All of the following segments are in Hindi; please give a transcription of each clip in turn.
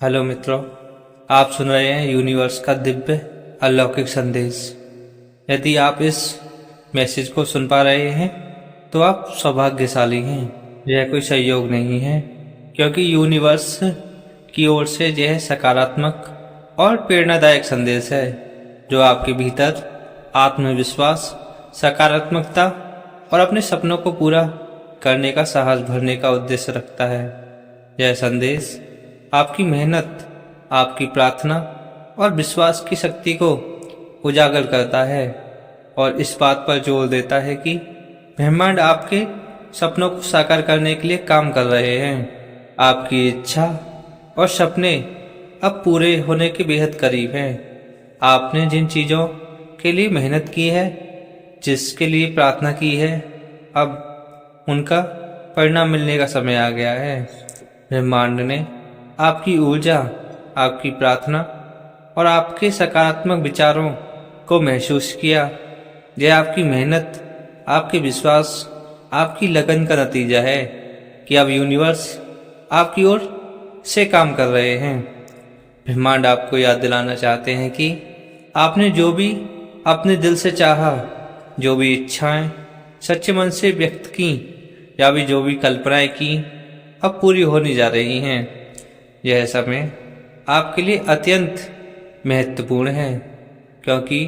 हेलो मित्रों, आप सुन रहे हैं यूनिवर्स का दिव्य अलौकिक संदेश। यदि आप इस मैसेज को सुन पा रहे हैं तो आप सौभाग्यशाली हैं। यह कोई संयोग नहीं है, क्योंकि यूनिवर्स की ओर से यह सकारात्मक और प्रेरणादायक संदेश है जो आपके भीतर आत्मविश्वास, सकारात्मकता और अपने सपनों को पूरा करने का साहस भरने का उद्देश्य रखता है। यह संदेश आपकी मेहनत, आपकी प्रार्थना और विश्वास की शक्ति को उजागर करता है और इस बात पर जोर देता है कि ब्रह्मांड आपके सपनों को साकार करने के लिए काम कर रहे हैं। आपकी इच्छा और सपने अब पूरे होने के बेहद करीब हैं। आपने जिन चीज़ों के लिए मेहनत की है, जिसके लिए प्रार्थना की है, अब उनका परिणाम मिलने का समय आ गया है। ब्रह्मांड ने आपकी ऊर्जा, आपकी प्रार्थना और आपके सकारात्मक विचारों को महसूस किया। यह आपकी मेहनत, आपके विश्वास, आपकी लगन का नतीजा है कि अब यूनिवर्स आपकी ओर से काम कर रहे हैं। ब्रह्मांड आपको याद दिलाना चाहते हैं कि आपने जो भी अपने दिल से चाहा, जो भी इच्छाएं सच्चे मन से व्यक्त की या भी जो भी कल्पनाएं की, अब पूरी होने जा रही हैं। यह समय आपके लिए अत्यंत महत्वपूर्ण है, क्योंकि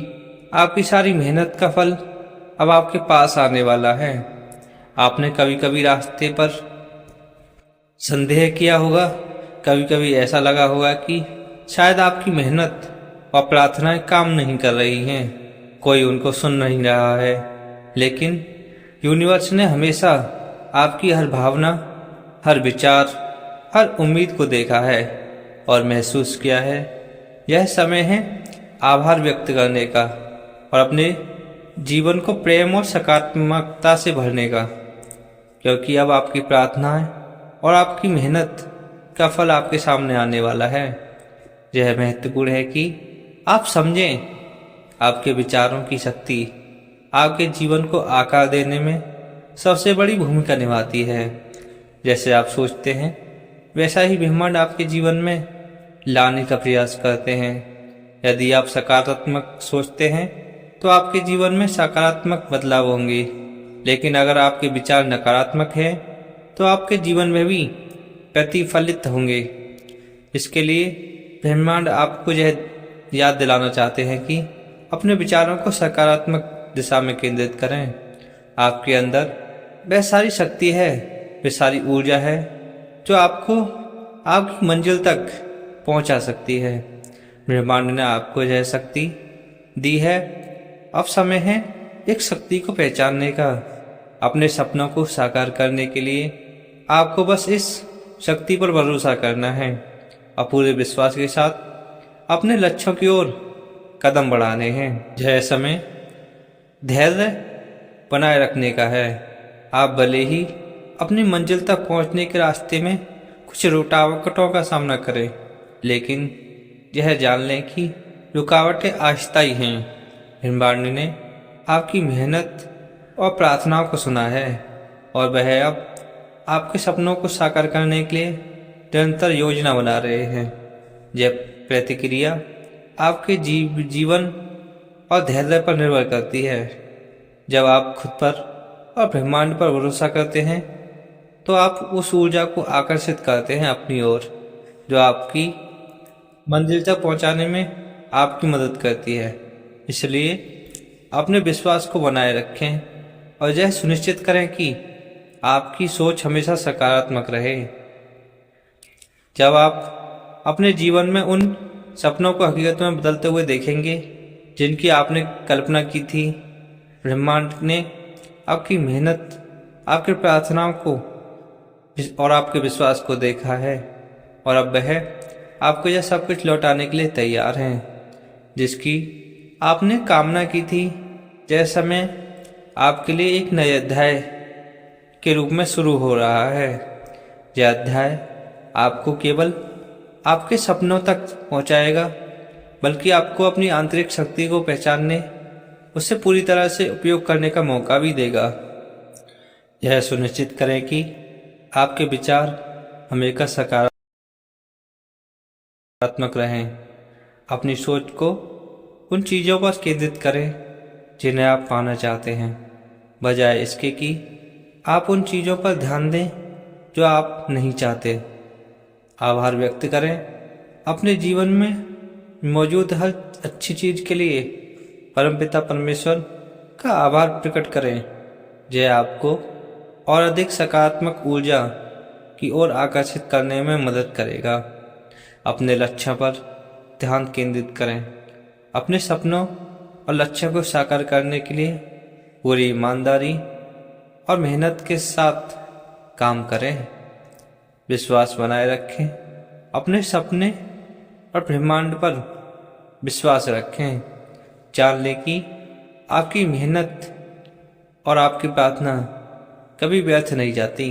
आपकी सारी मेहनत का फल अब आपके पास आने वाला है। आपने कभी कभी रास्ते पर संदेह किया होगा, कभी कभी ऐसा लगा होगा कि शायद आपकी मेहनत और प्रार्थनाएं काम नहीं कर रही हैं, कोई उनको सुन नहीं रहा है। लेकिन यूनिवर्स ने हमेशा आपकी हर भावना, हर विचार, हर उम्मीद को देखा है और महसूस किया है। यह समय है आभार व्यक्त करने का और अपने जीवन को प्रेम और सकारात्मकता से भरने का, क्योंकि अब आपकी प्रार्थनाएं और आपकी मेहनत का फल आपके सामने आने वाला है। यह महत्वपूर्ण है कि आप समझें, आपके विचारों की शक्ति आपके जीवन को आकार देने में सबसे बड़ी भूमिका निभाती है। जैसे आप सोचते हैं, वैसा ही ब्रह्मांड आपके जीवन में लाने का प्रयास करते हैं। यदि आप सकारात्मक सोचते हैं तो आपके जीवन में सकारात्मक बदलाव होंगे, लेकिन अगर आपके विचार नकारात्मक हैं तो आपके जीवन में भी प्रतिफलित होंगे। इसके लिए ब्रह्मांड आपको यह याद दिलाना चाहते हैं कि अपने विचारों को सकारात्मक दिशा में केंद्रित करें। आपके अंदर वह सारी शक्ति है, वह सारी ऊर्जा है जो आपको आपकी मंजिल तक पहुंचा सकती है। ब्रह्मांड ने आपको यह शक्ति दी है। अब समय है एक शक्ति को पहचानने का। अपने सपनों को साकार करने के लिए आपको बस इस शक्ति पर भरोसा करना है और पूरे विश्वास के साथ अपने लक्ष्यों की ओर कदम बढ़ाने हैं। यह समय धैर्य बनाए रखने का है। आप भले ही अपनी मंजिल तक पहुंचने के रास्ते में कुछ रुकावटों का सामना करें, लेकिन यह जान लें कि रुकावटें अस्थायी हैं। ब्रह्मांड ने आपकी मेहनत और प्रार्थनाओं को सुना है और वह अब आपके सपनों को साकार करने के लिए निरंतर योजना बना रहे हैं। यह प्रतिक्रिया आपके जीवन और धैर्य पर निर्भर करती है। जब आप खुद पर और ब्रह्मांड पर भरोसा करते हैं तो आप उस ऊर्जा को आकर्षित करते हैं अपनी ओर, जो आपकी मंजिल तक पहुंचाने में आपकी मदद करती है। इसलिए अपने विश्वास को बनाए रखें और यह सुनिश्चित करें कि आपकी सोच हमेशा सकारात्मक रहे। जब आप अपने जीवन में उन सपनों को हकीकत में बदलते हुए देखेंगे जिनकी आपने कल्पना की थी, ब्रह्मांड ने आपकी मेहनत, आपकी प्रार्थनाओं को और आपके विश्वास को देखा है और अब वह आपको यह सब कुछ लौटाने के लिए तैयार हैं जिसकी आपने कामना की थी। यह समय आपके लिए एक नए अध्याय के रूप में शुरू हो रहा है। यह अध्याय आपको केवल आपके सपनों तक पहुंचाएगा, बल्कि आपको अपनी आंतरिक शक्ति को पहचानने, उससे पूरी तरह से उपयोग करने का मौका भी देगा। यह सुनिश्चित करें कि आपके विचार हमेशा सकारात्मक सकारात्मक रहें। अपनी सोच को उन चीज़ों पर केंद्रित करें जिन्हें आप पाना चाहते हैं, बजाय इसके कि आप उन चीज़ों पर ध्यान दें जो आप नहीं चाहते। आभार व्यक्त करें। अपने जीवन में मौजूद हर अच्छी चीज़ के लिए परमपिता परमेश्वर का आभार प्रकट करें, जो आपको और अधिक सकारात्मक ऊर्जा की ओर आकर्षित करने में मदद करेगा। अपने लक्ष्य पर ध्यान केंद्रित करें। अपने सपनों और लक्ष्यों को साकार करने के लिए पूरी ईमानदारी और मेहनत के साथ काम करें। विश्वास बनाए रखें। अपने सपने और ब्रह्मांड पर विश्वास रखें। जान लें कि आपकी मेहनत और आपकी प्रार्थना कभी व्यर्थ नहीं जाती।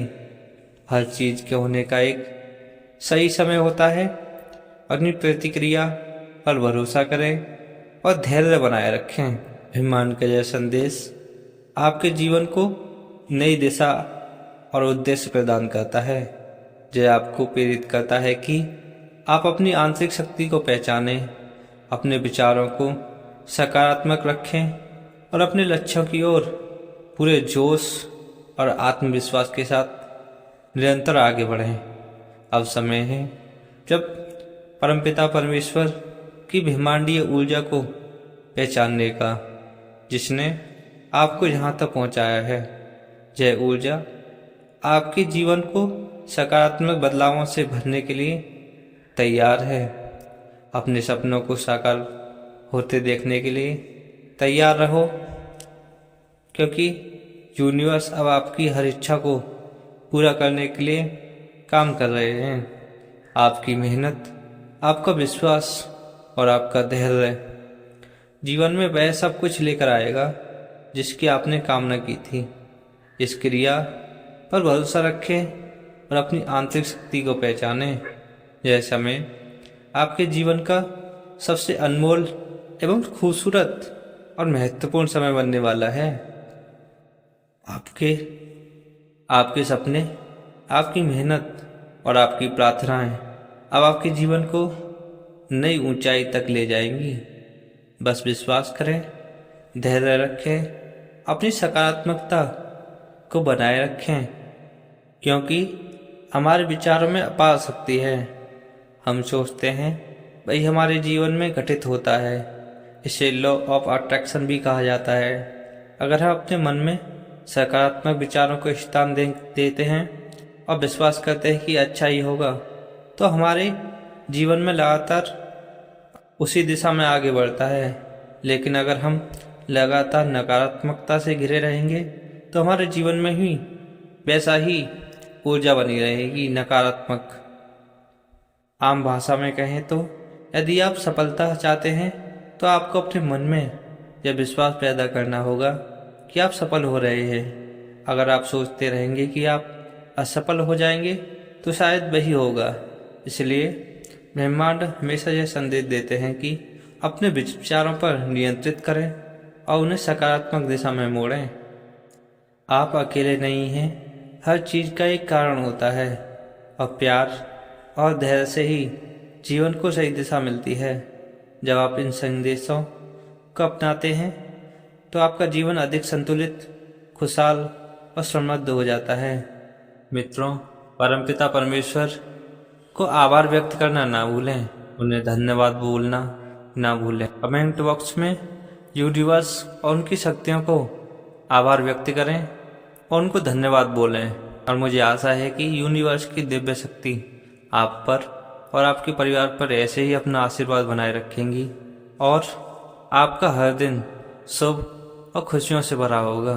हर चीज़ के होने का एक सही समय होता है। अपनी प्रतिक्रिया पर भरोसा करें और धैर्य बनाए रखें। ब्रह्मांड का यह संदेश आपके जीवन को नई दिशा और उद्देश्य प्रदान करता है, जो आपको प्रेरित करता है कि आप अपनी आंतरिक शक्ति को पहचानें, अपने विचारों को सकारात्मक रखें और अपने लक्ष्यों की ओर पूरे जोश और आत्मविश्वास के साथ निरंतर आगे बढ़ें। अब समय है जब परमपिता परमेश्वर की ब्रह्मांडीय ऊर्जा को पहचानने का, जिसने आपको यहाँ तक पहुँचाया है। यह ऊर्जा आपके जीवन को सकारात्मक बदलावों से भरने के लिए तैयार है। अपने सपनों को साकार होते देखने के लिए तैयार रहो, क्योंकि यूनिवर्स अब आपकी हर इच्छा को पूरा करने के लिए काम कर रहे हैं। आपकी मेहनत, आपका विश्वास और आपका धैर्य जीवन में वह सब कुछ लेकर आएगा जिसकी आपने कामना की थी। इस क्रिया पर भरोसा रखें और अपनी आंतरिक शक्ति को पहचानें। यह समय आपके जीवन का सबसे अनमोल एवं खूबसूरत और महत्वपूर्ण समय बनने वाला है। आपके सपने, आपकी मेहनत और आपकी प्रार्थनाएं अब आपके जीवन को नई ऊंचाई तक ले जाएंगी। बस विश्वास करें, धैर्य रखें, अपनी सकारात्मकता को बनाए रखें, क्योंकि हमारे विचारों में अपार शक्ति है। हम सोचते हैं वही हमारे जीवन में घटित होता है। इसे लॉ ऑफ अट्रैक्शन भी कहा जाता है। अगर हम अपने मन में सकारात्मक विचारों को स्थान देते हैं और विश्वास करते हैं कि अच्छा ही होगा, तो हमारे जीवन में लगातार उसी दिशा में आगे बढ़ता है। लेकिन अगर हम लगातार नकारात्मकता से घिरे रहेंगे तो हमारे जीवन में ही वैसा ही ऊर्जा बनी रहेगी, नकारात्मक। आम भाषा में कहें तो यदि आप सफलता चाहते हैं तो आपको अपने मन में यह विश्वास पैदा करना होगा कि आप सफल हो रहे हैं। अगर आप सोचते रहेंगे कि आप असफल हो जाएंगे तो शायद वही होगा। इसलिए ब्रह्मांड हमेशा यह संदेश देते हैं कि अपने विचारों पर नियंत्रित करें और उन्हें सकारात्मक दिशा में मोड़ें। आप अकेले नहीं हैं। हर चीज़ का एक कारण होता है और प्यार और धैर्य से ही जीवन को सही दिशा मिलती है। जब आप इन संदेशों को अपनाते हैं तो आपका जीवन अधिक संतुलित, खुशहाल और समृद्ध हो जाता है। मित्रों, परमपिता परमेश्वर को आभार व्यक्त करना ना भूलें। उन्हें धन्यवाद बोलना ना भूलें। कमेंट बॉक्स में यूनिवर्स और उनकी शक्तियों को आभार व्यक्त करें और उनको धन्यवाद बोलें। और मुझे आशा है कि यूनिवर्स की दिव्य शक्ति आप पर और आपके परिवार पर ऐसे ही अपना आशीर्वाद बनाए रखेंगी और आपका हर दिन शुभ और खुशियों से भरा होगा।